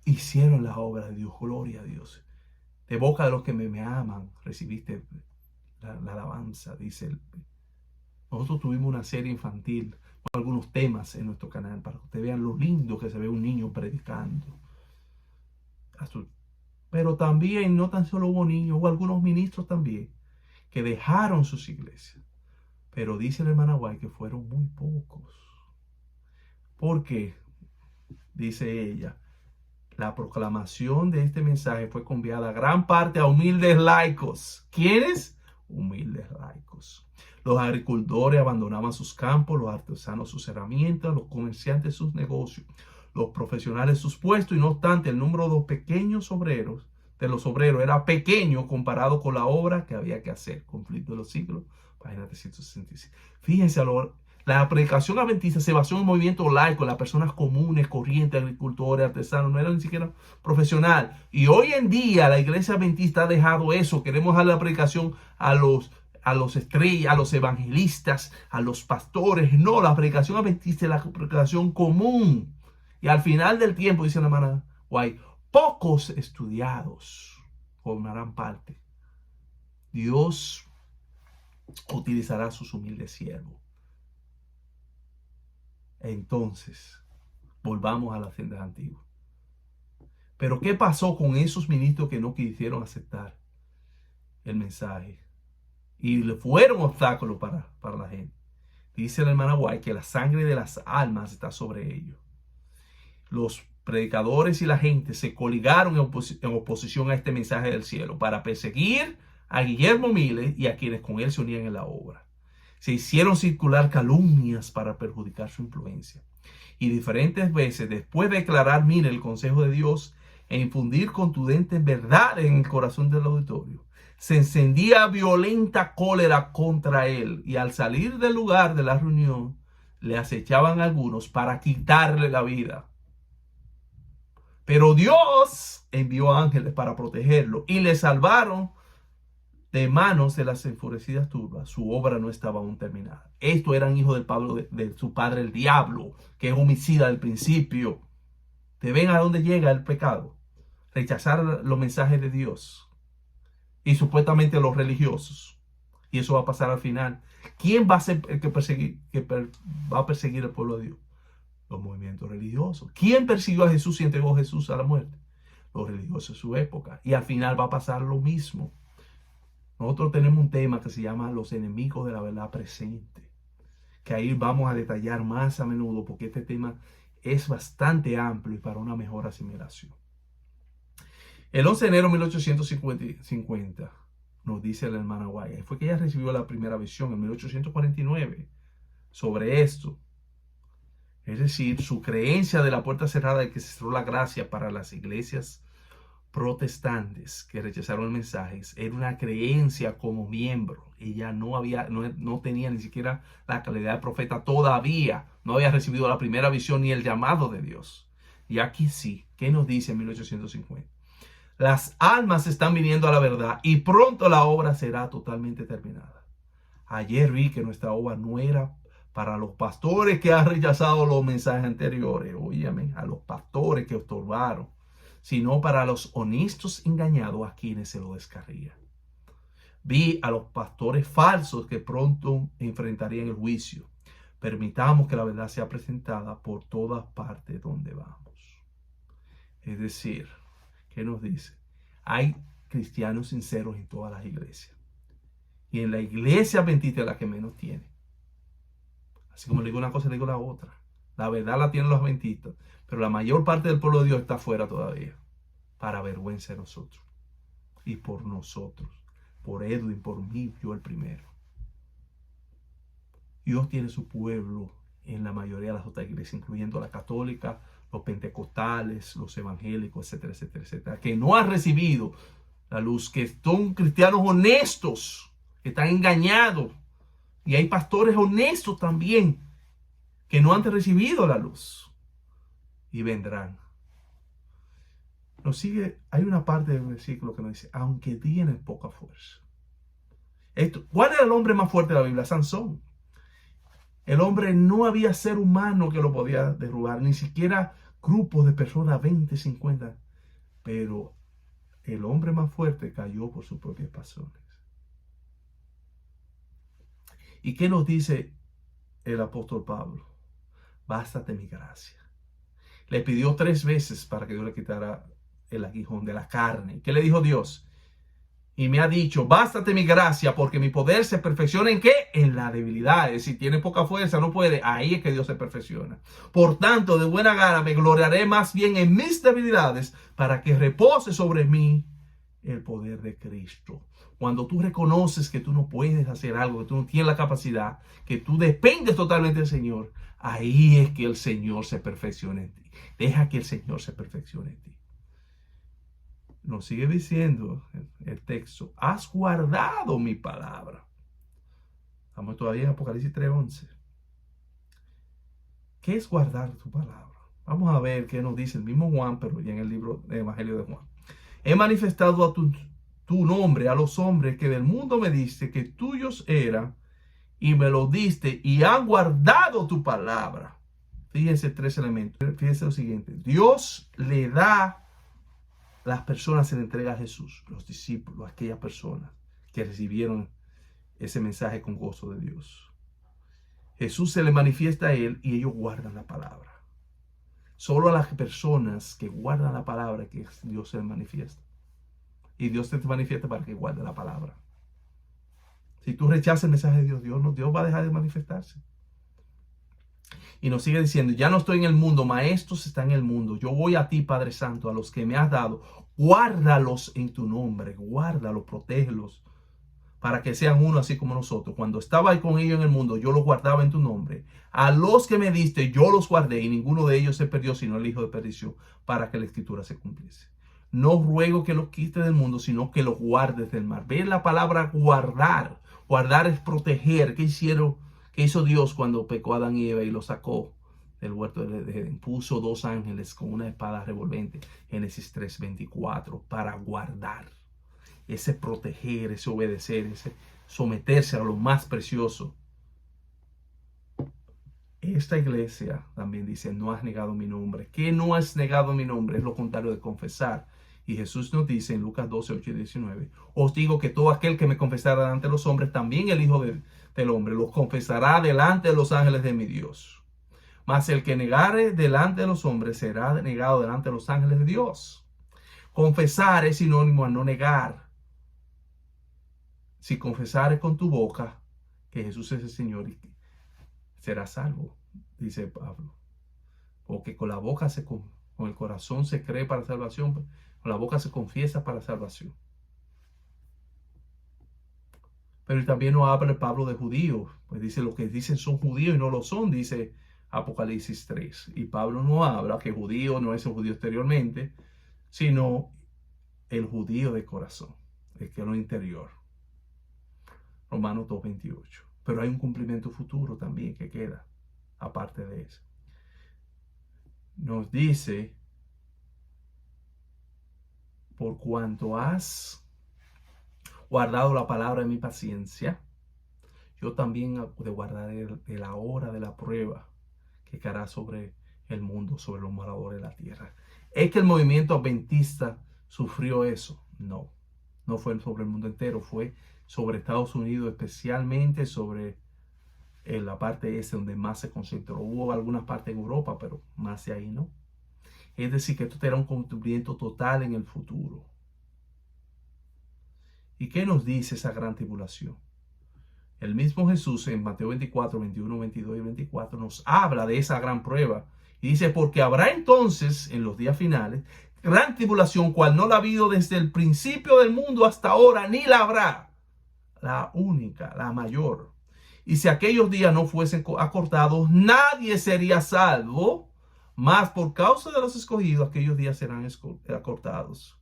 hicieron la obra de Dios. Gloria a Dios. De boca de los que me aman, recibiste la alabanza, dice él. Nosotros tuvimos una serie infantil con algunos temas en nuestro canal para que ustedes vean lo lindo que se ve un niño predicando. Pero también no tan solo hubo niños, hubo algunos ministros también que dejaron sus iglesias. Pero dice la hermana White que fueron muy pocos. ¿Por qué? Dice ella, la proclamación de este mensaje fue confiada a gran parte a humildes laicos. ¿Quiénes? Humildes laicos. Los agricultores abandonaban sus campos, los artesanos sus herramientas, los comerciantes sus negocios, los profesionales sus puestos, y no obstante el número de los pequeños obreros, era pequeño comparado con la obra que había que hacer. Conflicto de los siglos, página 366. Fíjense, la predicación adventista se basó en un movimiento laico, en las personas comunes, corrientes, agricultores, artesanos, no eran ni siquiera profesional. Y hoy en día la iglesia adventista ha dejado eso. Queremos dar la predicación a los estrellas, a los evangelistas, a los pastores. No, la predicación adventista es la predicación común. Y al final del tiempo, dice la hermana White, pocos estudiados formarán parte. Dios utilizará a sus humildes siervos. Entonces, volvamos a las sendas antiguas. Pero ¿qué pasó con esos ministros que no quisieron aceptar el mensaje? Y le fueron obstáculos para la gente. Dice la hermana White que la sangre de las almas está sobre ellos. Los predicadores y la gente se coligaron en oposición a este mensaje del cielo para perseguir a Guillermo Miller y a quienes con él se unían en la obra. Se hicieron circular calumnias para perjudicar su influencia. Y diferentes veces, después de declarar Miller el consejo de Dios e infundir contundentes verdades en el corazón del auditorio, se encendía violenta cólera contra él, y al salir del lugar de la reunión le acechaban algunos para quitarle la vida. Pero Dios envió ángeles para protegerlo y le salvaron de manos de las enfurecidas turbas. Su obra no estaba aún terminada. Estos eran hijos del Pablo, de su padre el diablo, que es homicida del principio. ¿Te ven a dónde llega el pecado? Rechazar los mensajes de Dios y supuestamente los religiosos. Y eso va a pasar al final. ¿Quién va a ser el que va a perseguir al pueblo de Dios? Los movimientos religiosos. ¿Quién persiguió a Jesús y entregó a Jesús a la muerte? Los religiosos de su época. Y al final va a pasar lo mismo. Nosotros tenemos un tema que se llama los enemigos de la verdad presente, que ahí vamos a detallar más a menudo porque este tema es bastante amplio y para una mejor asimilación. El 11 de enero de 1850 nos dice la hermana White, fue que ella recibió la primera visión en 1849 sobre esto. Es decir, su creencia de la puerta cerrada de que se cerró la gracia para las iglesias protestantes que rechazaron el mensaje era una creencia como miembro. Ella no tenía ni siquiera la calidad de profeta todavía, no había recibido la primera visión ni el llamado de Dios. Y aquí sí, ¿qué nos dice en 1850? Las almas están viniendo a la verdad y pronto la obra será totalmente terminada. Ayer vi que nuestra obra no era para los pastores que han rechazado los mensajes anteriores, óyeme, a los pastores que estorbaron, sino para los honestos engañados a quienes se lo descarrían. Vi a los pastores falsos que pronto enfrentarían el juicio. Permitamos que la verdad sea presentada por todas partes donde vamos. Es decir, ¿qué nos dice? Hay cristianos sinceros en todas las iglesias. Y en la iglesia adventista es la que menos tiene. Así como le digo una cosa, le digo la otra. La verdad la tienen los adventistas, pero la mayor parte del pueblo de Dios está afuera todavía. Para vergüenza de nosotros. Y por nosotros. Por Edwin, por mí, yo el primero. Dios tiene su pueblo en la mayoría de las otras iglesias, incluyendo la católica, los pentecostales, los evangélicos, etcétera, etcétera, etcétera, que no han recibido la luz, que son cristianos honestos, que están engañados. Y hay pastores honestos también, que no han recibido la luz y vendrán. Nos sigue, hay una parte del versículo que nos dice, aunque tienen poca fuerza. ¿Cuál era el hombre más fuerte de la Biblia? Sansón. El hombre, no había ser humano que lo podía derrubar, ni siquiera grupos de personas, 20, 50. Pero el hombre más fuerte cayó por sus propias razones. ¿Y qué nos dice el apóstol Pablo? Bástate mi gracia. Le pidió 3 veces para que Dios le quitara el aguijón de la carne. ¿Qué le dijo Dios? Y me ha dicho, bástate mi gracia, porque mi poder se perfecciona ¿en qué? En la debilidad. Es decir, tiene poca fuerza, no puede. Ahí es que Dios se perfecciona. Por tanto, de buena gana me gloriaré más bien en mis debilidades, para que repose sobre mí el poder de Cristo. Cuando tú reconoces que tú no puedes hacer algo, que tú no tienes la capacidad, que tú dependes totalmente del Señor, ahí es que el Señor se perfecciona en ti. Deja que el Señor se perfeccione en ti. Nos sigue diciendo el texto, has guardado mi palabra. Estamos todavía en Apocalipsis 3:11. ¿Qué es guardar tu palabra? Vamos a ver qué nos dice el mismo Juan, pero ya en el libro del Evangelio de Juan. He manifestado a tu nombre a los hombres que del mundo me diste, que tuyos eran, y me lo diste, y han guardado tu palabra. Fíjense 3 elementos. Fíjense lo siguiente. Dios le da, las personas se le entrega a Jesús, los discípulos, aquellas personas que recibieron ese mensaje con gozo de Dios. Jesús se le manifiesta a él y ellos guardan la palabra. Solo a las personas que guardan la palabra que Dios se le manifiesta. Y Dios te manifiesta para que guarde la palabra. Si tú rechazas el mensaje de Dios, Dios va a dejar de manifestarse. Y nos sigue diciendo, ya no estoy en el mundo, maestros están en el mundo. Yo voy a ti, Padre Santo, a los que me has dado. Guárdalos en tu nombre, guárdalos, protégelos, para que sean uno así como nosotros. Cuando estaba con ellos en el mundo, yo los guardaba en tu nombre. A los que me diste, yo los guardé, y ninguno de ellos se perdió, sino el hijo de perdición, para que la escritura se cumpliese. No ruego que los quites del mundo, sino que los guardes del mal. Ve la palabra guardar. Guardar es proteger. ¿Qué hizo Dios cuando pecó a Adán y Eva y lo sacó del huerto de Edén? Puso 2 ángeles con una espada revolvente. Génesis 3:24. Para guardar. Ese proteger, ese obedecer, ese someterse a lo más precioso. Esta iglesia también dice, no has negado mi nombre. ¿Qué no has negado mi nombre? Es lo contrario de confesar. Y Jesús nos dice en Lucas 12, 8 y 19, os digo que todo aquel que me confesara delante de los hombres, también el Hijo del Hombre los confesará delante de los ángeles de mi Dios. Mas el que negare delante de los hombres será negado delante de los ángeles de Dios. Confesar es sinónimo a no negar. Si confesares con tu boca que Jesús es el Señor, serás salvo, dice Pablo. Porque con la boca con el corazón se cree para salvación, con la boca se confiesa para salvación. Pero también nos habla Pablo de judíos, pues dice, lo que dicen son judíos y no lo son, dice Apocalipsis 3. Y Pablo no habla que judío no es el judío exteriormente, sino el judío de corazón, el que es lo interior. Romanos 2:28. Pero hay un cumplimiento futuro también que queda, aparte de eso. Nos dice, por cuanto has guardado la palabra de mi paciencia, yo también te guardaré de la hora de la prueba que caerá sobre el mundo, sobre los moradores de la tierra. ¿Es que el movimiento adventista sufrió eso? No, no fue sobre el mundo entero, fue sobre Estados Unidos, especialmente sobre la parte este donde más se concentró. Hubo algunas partes en Europa, pero más de ahí no. Es decir, que esto será un cumplimiento total en el futuro. ¿Y qué nos dice esa gran tribulación? El mismo Jesús en Mateo 24, 21, 22 y 24 nos habla de esa gran prueba. Y dice, porque habrá entonces en los días finales gran tribulación, cual no la ha habido desde el principio del mundo hasta ahora, ni la habrá. La única, la mayor. Y si aquellos días no fuesen acortados, nadie sería salvo, mas por causa de los escogidos, aquellos días serán acortados.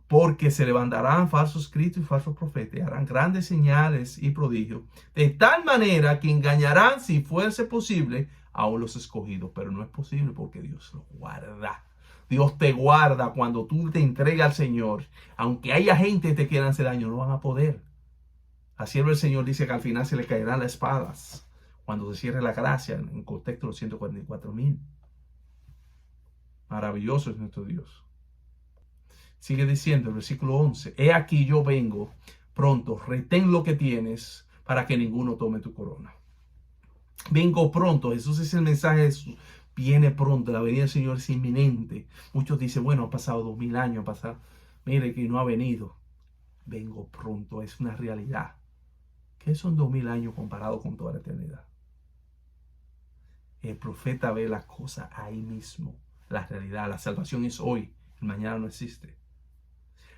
Porque se levantarán falsos cristos y falsos profetas, harán grandes señales y prodigios, de tal manera que engañarán, si fuese posible, aún los escogidos, pero no es posible porque Dios los guarda. Dios te guarda cuando tú te entregas al Señor. Aunque haya gente que te quiera hacer daño, no van a poder. Así el Señor dice que al final se le caerán las espadas cuando se cierre la gracia, en contexto de los 144,000. Maravilloso es nuestro Dios. Sigue diciendo el versículo 11. He aquí yo vengo pronto, retén lo que tienes para que ninguno tome tu corona. Vengo pronto. Jesús es el mensaje de Jesús. Viene pronto. La venida del Señor es inminente. Muchos dicen, bueno, han pasado 2000 años. Mire que no ha venido. Vengo pronto. Es una realidad. ¿Qué son 2000 años comparado con toda la eternidad? El profeta ve las cosas ahí mismo. La realidad, la salvación es hoy. El mañana no existe.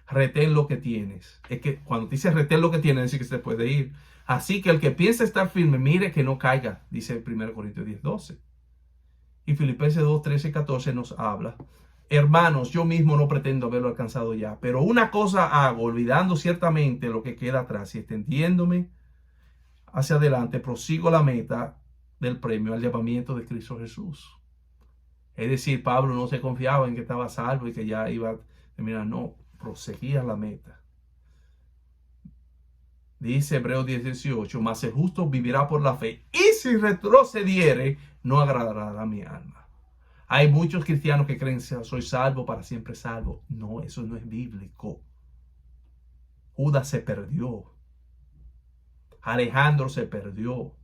Retén lo que tienes. Es que cuando dice retén lo que tienes, dice que se puede ir. Así que el que piensa estar firme, mire que no caiga, dice 1 Corintios 10:12. Y Filipenses 2:13-14 nos habla. Hermanos, yo mismo no pretendo haberlo alcanzado ya, pero una cosa hago, olvidando ciertamente lo que queda atrás y extendiéndome hacia adelante, prosigo la meta del premio al llamamiento de Cristo Jesús. Es decir, Pablo no se confiaba en que estaba salvo y que ya iba a terminar. No, proseguía la meta. Dice Hebreos 10:18, mas el justo vivirá por la fe, y si retrocediere, no agradará a mi alma. Hay muchos cristianos que creen, soy salvo, para siempre salvo. No, eso no es bíblico. Judas se perdió. Alejandro se perdió.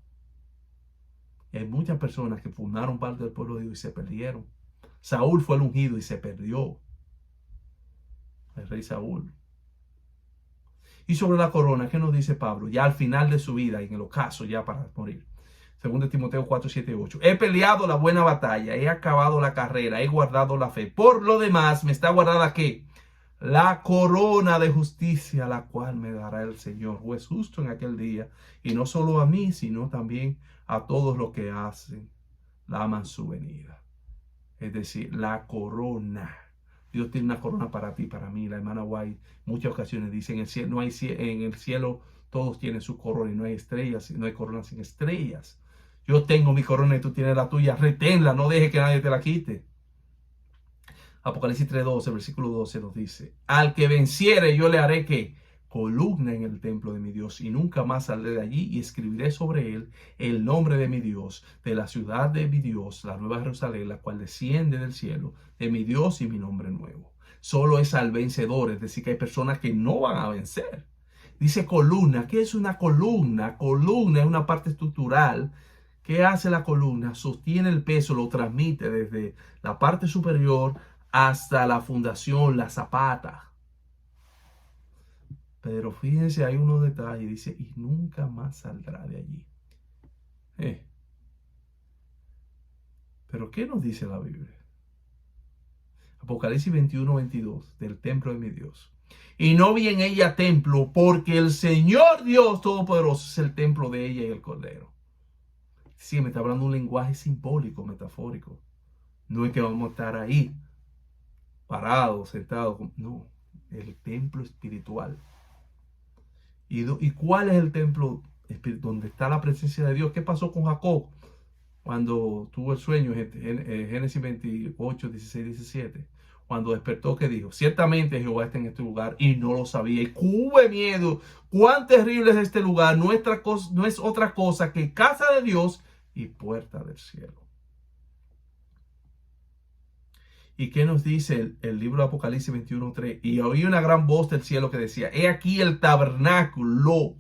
Y hay muchas personas que fundaron parte del pueblo de Dios y se perdieron. Saúl fue el ungido y se perdió. El rey Saúl. Y sobre la corona, ¿qué nos dice Pablo? Ya al final de su vida, en el ocaso, ya para morir. 2 Timoteo 4:7-8. He peleado la buena batalla, he acabado la carrera, he guardado la fe. Por lo demás, me está guardada ¿qué? La corona de justicia, la cual me dará el Señor, juez justo en aquel día. Y no solo a mí, sino también a todos los que aman su venida. Es decir, la corona. Dios tiene una corona para ti, para mí. La hermana White muchas ocasiones dice, en el cielo, no hay, en el cielo todos tienen su corona y no hay estrellas, no hay corona sin estrellas. Yo tengo mi corona y tú tienes la tuya. Reténla, no dejes que nadie te la quite. Apocalipsis 3:12, versículo 12 nos dice, al que venciere yo le haré que columna en el templo de mi Dios y nunca más saldré de allí y escribiré sobre él el nombre de mi Dios, de la ciudad de mi Dios, la nueva Jerusalén, la cual desciende del cielo, de mi Dios y mi nombre nuevo. Solo es al vencedor, es decir, que hay personas que no van a vencer. Dice columna. ¿Qué es una columna? Columna es una parte estructural. ¿Qué hace la columna? Sostiene el peso, lo transmite desde la parte superior hasta la fundación, la zapata. Pero fíjense, hay unos detalles. Dice, y nunca más saldrá de allí. Pero ¿qué nos dice la Biblia? Apocalipsis 21:22, del templo de mi Dios. Y no vi en ella templo, porque el Señor Dios Todopoderoso es el templo de ella y el Cordero. Sí, me está hablando un lenguaje simbólico, metafórico. No es que vamos a estar ahí, parados, sentados. No, el templo espiritual. ¿Y cuál es el templo espiritual? Donde está la presencia de Dios. ¿Qué pasó con Jacob cuando tuvo el sueño? Génesis 28, 16, 17. Cuando despertó, ¿qué dijo? Ciertamente Jehová está en este lugar y no lo sabía. Y tuve miedo. Cuán terrible es este lugar. No es otra cosa que casa de Dios y puerta del cielo. ¿Y qué nos dice el libro de Apocalipsis 21:3? Y oí una gran voz del cielo que decía, he aquí el tabernáculo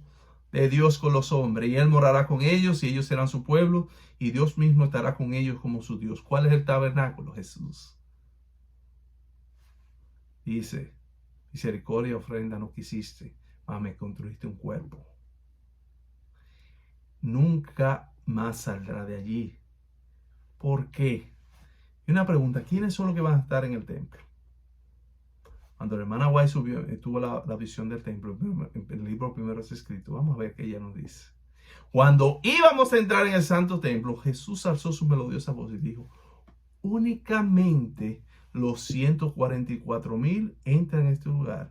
de Dios con los hombres, y Él morará con ellos, y ellos serán su pueblo, y Dios mismo estará con ellos como su Dios. ¿Cuál es el tabernáculo? Jesús. Dice, misericordia y ofrenda no quisiste, mas me construiste un cuerpo. Nunca más saldrá de allí. ¿Por qué? Y una pregunta, ¿quiénes son los que van a estar en el templo? Cuando la hermana White tuvo la visión del templo, el libro primero es escrito, vamos a ver qué ella nos dice. Cuando íbamos a entrar en el santo templo, Jesús alzó su melodiosa voz y dijo, únicamente los 144,000 entran en este lugar.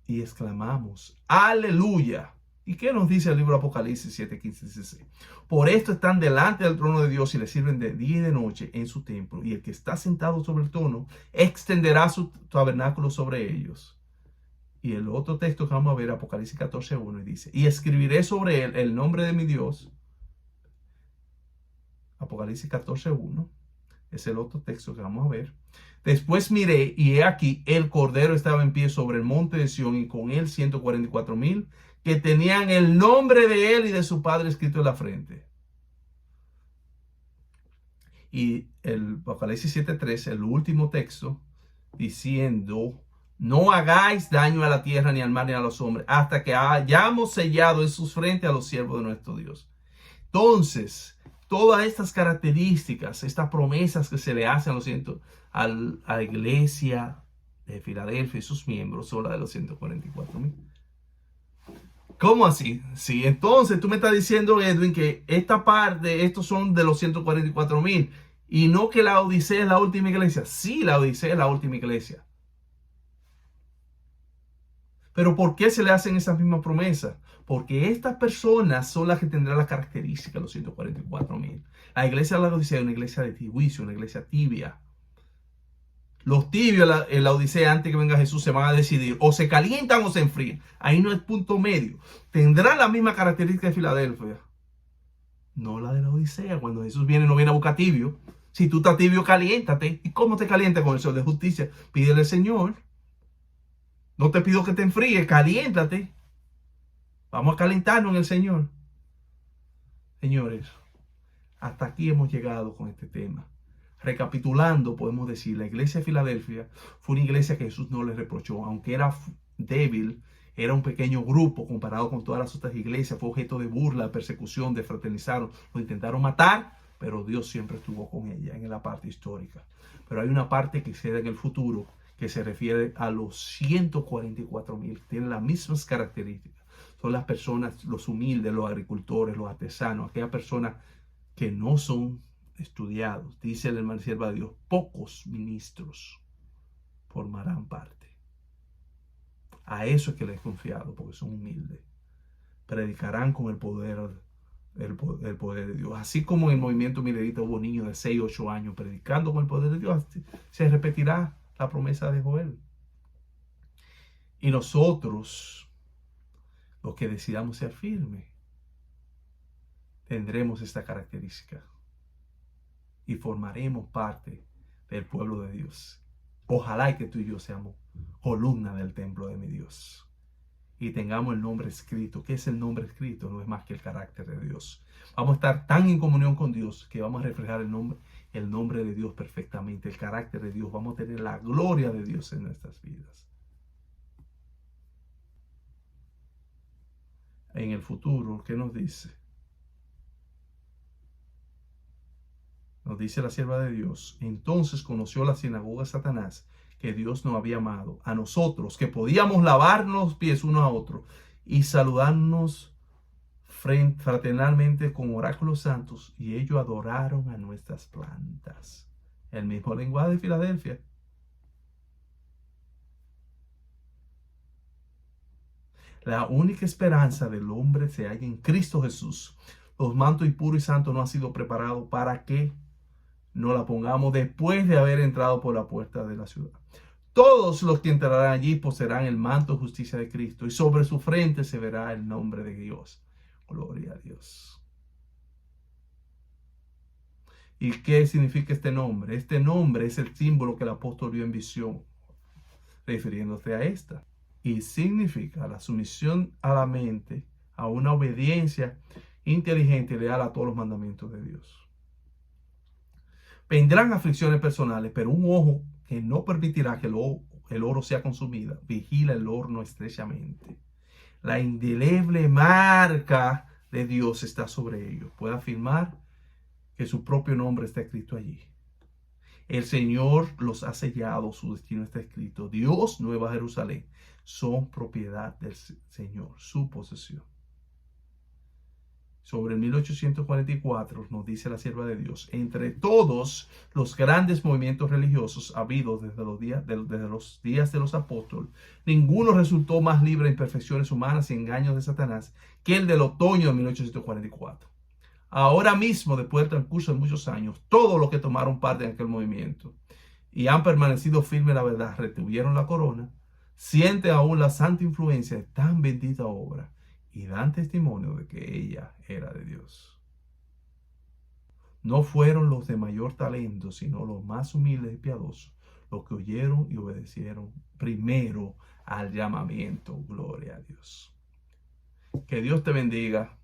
Y exclamamos, aleluya. ¿Y qué nos dice el libro de Apocalipsis 7, 15, 16? Por esto están delante del trono de Dios y le sirven de día y de noche en su templo. Y el que está sentado sobre el trono extenderá su tabernáculo sobre ellos. Y el otro texto que vamos a ver, Apocalipsis 14, 1, y dice, y escribiré sobre él el nombre de mi Dios. Apocalipsis 14, 1. Es el otro texto que vamos a ver. Después miré y he aquí el Cordero estaba en pie sobre el monte de Sión y con él 144,000 que tenían el nombre de él y de su padre escrito en la frente. Y el Apocalipsis 7:3, el último texto, diciendo, no hagáis daño a la tierra, ni al mar, ni a los hombres, hasta que hayamos sellado en sus frentes a los siervos de nuestro Dios. Entonces, todas estas características, estas promesas que se le hacen a la iglesia de Filadelfia y sus miembros, son las de los 144,000. ¿Cómo así? Sí, entonces tú me estás diciendo, Edwin, que esta parte, estos son de los 144,000 y no que la Odisea es la última iglesia. Sí, la Odisea es la última iglesia. Pero ¿por qué se le hacen esas mismas promesas? Porque estas personas son las que tendrán las características de los 144,000. La iglesia de la Odisea es una iglesia de juicio, una iglesia tibia. Los tibios en la Odisea, antes que venga Jesús, se van a decidir o se calientan o se enfrían. Ahí no es punto medio. Tendrán la misma característica de Filadelfia, no la de la Odisea. Cuando Jesús viene, no viene a buscar tibio. Si tú estás tibio, caliéntate. ¿Y cómo te calientas? Con el sol de justicia. Pídele al Señor. No te pido que te enfríes, caliéntate. Vamos a calentarnos en el Señor. Señores, hasta aquí hemos llegado con este tema. Recapitulando, podemos decir, la iglesia de Filadelfia fue una iglesia que Jesús no le reprochó, aunque era débil, era un pequeño grupo comparado con todas las otras iglesias, fue objeto de burla, persecución, desfraternizaron, lo intentaron matar, pero Dios siempre estuvo con ella en la parte histórica. Pero hay una parte que se da en el futuro que se refiere a los 144,000, tienen las mismas características. Son las personas, los humildes, los agricultores, los artesanos, aquellas personas que no son estudiados. Dice el hermano sierva de Dios, pocos ministros formarán parte. A eso es que les he confiado, porque son humildes. Predicarán con el poder de Dios. Así como en el movimiento milerita hubo niños de 6, 8 años predicando con el poder de Dios, se repetirá la promesa de Joel. Y nosotros, los que decidamos ser firmes, tendremos esta característica y formaremos parte del pueblo de Dios. Ojalá que tú y yo seamos columna del templo de mi Dios y tengamos el nombre escrito. ¿Qué es el nombre escrito? No es más que el carácter de Dios. Vamos a estar tan en comunión con Dios que vamos a reflejar el nombre de Dios perfectamente, el carácter de Dios. Vamos a tener la gloria de Dios en nuestras vidas. En el futuro, ¿qué nos dice? Nos dice la sierva de Dios, entonces conoció la sinagoga de Satanás que Dios nos había amado, a nosotros, que podíamos lavarnos los pies unos a otros y saludarnos fraternalmente con oráculos santos, y ellos adoraron a nuestras plantas. El mismo lenguaje de Filadelfia. La única esperanza del hombre se halla en Cristo Jesús. Los mantos impuros y santos no han sido preparados para que no la pongamos después de haber entrado por la puerta de la ciudad. Todos los que entrarán allí poseerán el manto de justicia de Cristo y sobre su frente se verá el nombre de Dios. Gloria a Dios. ¿Y qué significa este nombre? Este nombre es el símbolo que el apóstol vio en visión, refiriéndose a esta. Y significa la sumisión a la mente, a una obediencia inteligente y leal a todos los mandamientos de Dios. Vendrán aflicciones personales, pero un ojo que no permitirá que el oro sea consumido, vigila el horno estrechamente. La indeleble marca de Dios está sobre ellos. Puede afirmar que su propio nombre está escrito allí. El Señor los ha sellado, su destino está escrito. Dios, Nueva Jerusalén, son propiedad del Señor, su posesión. Sobre el 1844 nos dice la sierva de Dios: entre todos los grandes movimientos religiosos habidos desde los días de los apóstoles, ninguno resultó más libre de imperfecciones humanas y engaños de Satanás que el del otoño de 1844. Ahora mismo, después del transcurso de muchos años, todos los que tomaron parte en aquel movimiento y han permanecido firmes en la verdad, retuvieron la corona, sienten aún la santa influencia de tan bendita obra y dan testimonio de que ella era de Dios. No fueron los de mayor talento, sino los más humildes y piadosos, los que oyeron y obedecieron primero al llamamiento. Gloria a Dios. Que Dios te bendiga.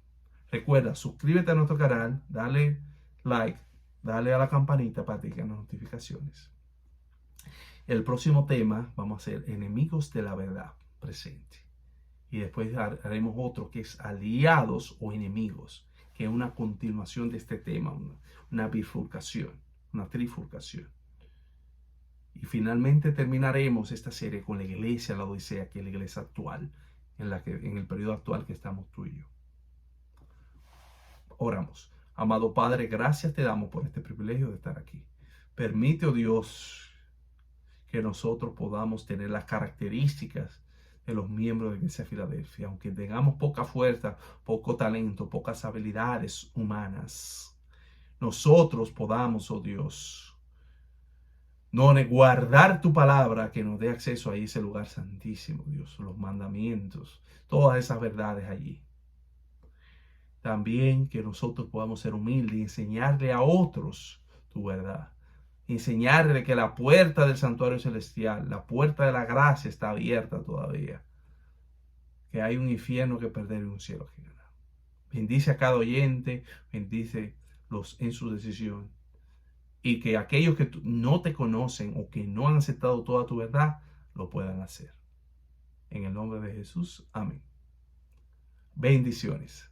Recuerda, suscríbete a nuestro canal, dale like, dale a la campanita para que te lleguen las notificaciones. El próximo tema vamos a hacer enemigos de la verdad presente. Y después haremos otro que es aliados o enemigos, que es una continuación de este tema, una bifurcación, una trifurcación. Y finalmente terminaremos esta serie con la iglesia, la Odisea, que es la iglesia actual, en el periodo actual que estamos tú y yo. Oramos. Amado Padre, gracias te damos por este privilegio de estar aquí. Permite, oh Dios, que nosotros podamos tener las características de los miembros de la Iglesia de Filadelfia, aunque tengamos poca fuerza, poco talento, pocas habilidades humanas. Nosotros podamos, oh Dios, no guardar tu palabra que nos dé acceso a ese lugar santísimo, Dios, los mandamientos, todas esas verdades allí. También que nosotros podamos ser humildes y enseñarle a otros tu verdad. Enseñarle que la puerta del santuario celestial, la puerta de la gracia está abierta todavía. Que hay un infierno que perder y un cielo que ganar. Bendice a cada oyente, bendícelos en su decisión. Y que aquellos que no te conocen o que no han aceptado toda tu verdad, lo puedan hacer. En el nombre de Jesús, amén. Bendiciones.